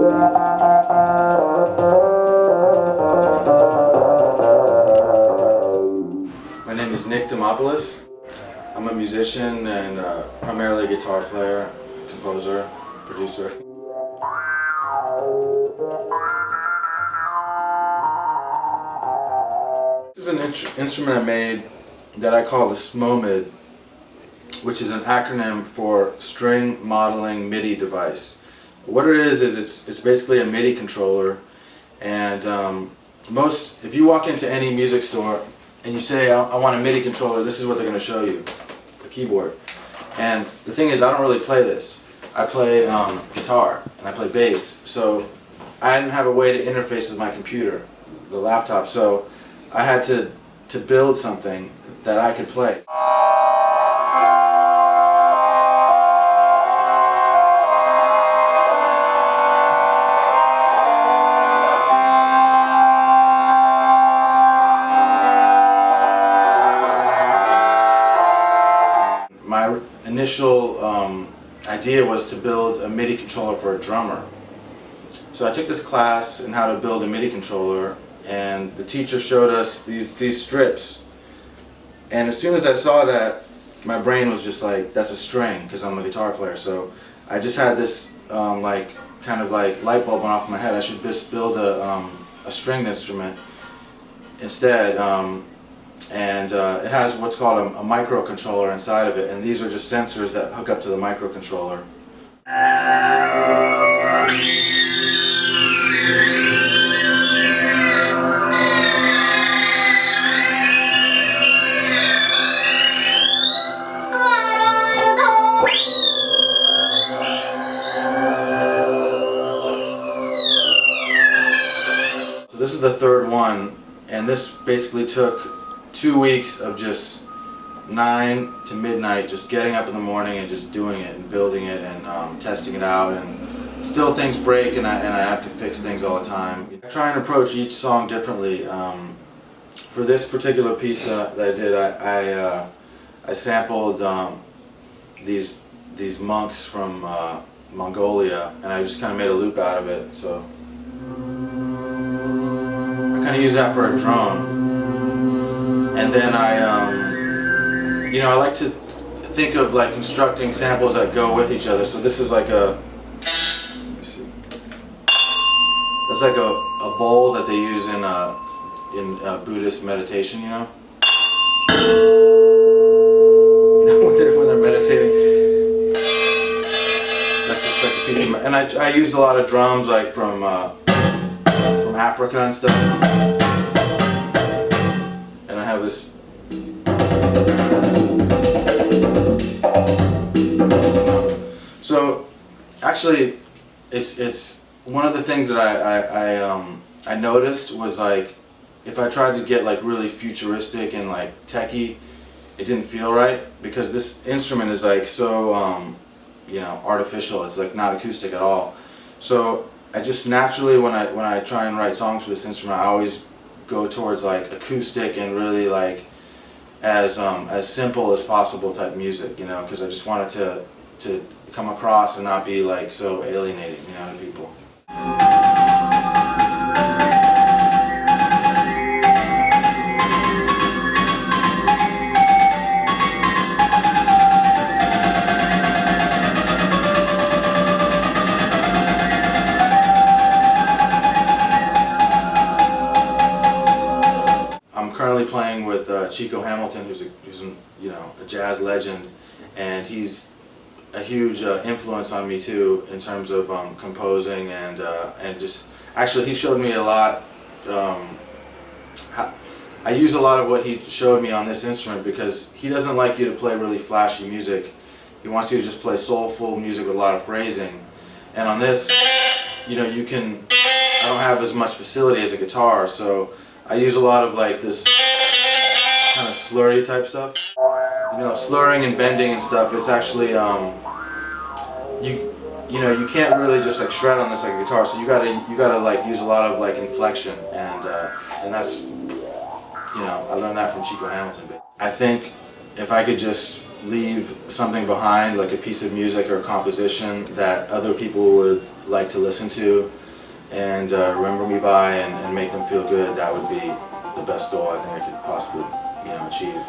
My name is Demopoulos. I'm a musician and primarily a guitar player, composer, producer. This is an instrument I made that I call the Smomid, which is an acronym for String Modeling MIDI Device. What it is it's basically a MIDI controller, and if you walk into any music store and you say, I want a MIDI controller, this is what they're going to show you, a keyboard. And the thing is, I don't really play this. I play guitar and I play bass, so I didn't have a way to interface with my computer, the laptop, so I had to build something that I could play. My initial idea was to build a MIDI controller for a drummer. So I took this class in how to build a MIDI controller, and the teacher showed us these strips. And as soon as I saw that, my brain was just like, that's a string, because I'm a guitar player. So I just had this kind of light bulb went off in my head. I should just build a stringed instrument instead. It has what's called a microcontroller inside of it, and these are just sensors that hook up to the microcontroller. So this is the third one, and this basically took 2 weeks of just 9 to midnight, just getting up in the morning and just doing it and building it and testing it out, and still things break and I have to fix things all the time. I try and approach each song differently. For this particular piece that I did, I sampled these monks from Mongolia, and I just kind of made a loop out of it. So I kind of use that for a drone. And then I like to think of constructing samples that go with each other. So this is like let me see. That's like a bowl that they use in Buddhist meditation. You know when they're meditating. That's just like a piece of. And I use a lot of drums from Africa and stuff. And I have this. So actually, it's one of the things that I noticed was if I tried to get really futuristic and techie, it didn't feel right, because this instrument is so artificial. It's not acoustic at all. So I just naturally, when I try and write songs for this instrument, I always go towards acoustic and really as simple as possible type music, because I just want it to come across and not be so alienating, to people. Currently playing with Chico Hamilton, who's a jazz legend, and he's a huge influence on me too in terms of composing and just actually he showed me a lot. I use a lot of what he showed me on this instrument, because he doesn't like you to play really flashy music. He wants you to just play soulful music with a lot of phrasing. And on this, I don't have as much facility as a guitar, so I use a lot of this kind of slurry type stuff. Slurring and bending and stuff. It's actually you can't really just shred on this like a guitar. So you gotta use a lot of inflection, and that's I learned that from Chico Hamilton. I think if I could just leave something behind, like a piece of music or a composition that other people would like to listen to and remember me by, and make them feel good, that would be the best goal I think I could possibly, achieve.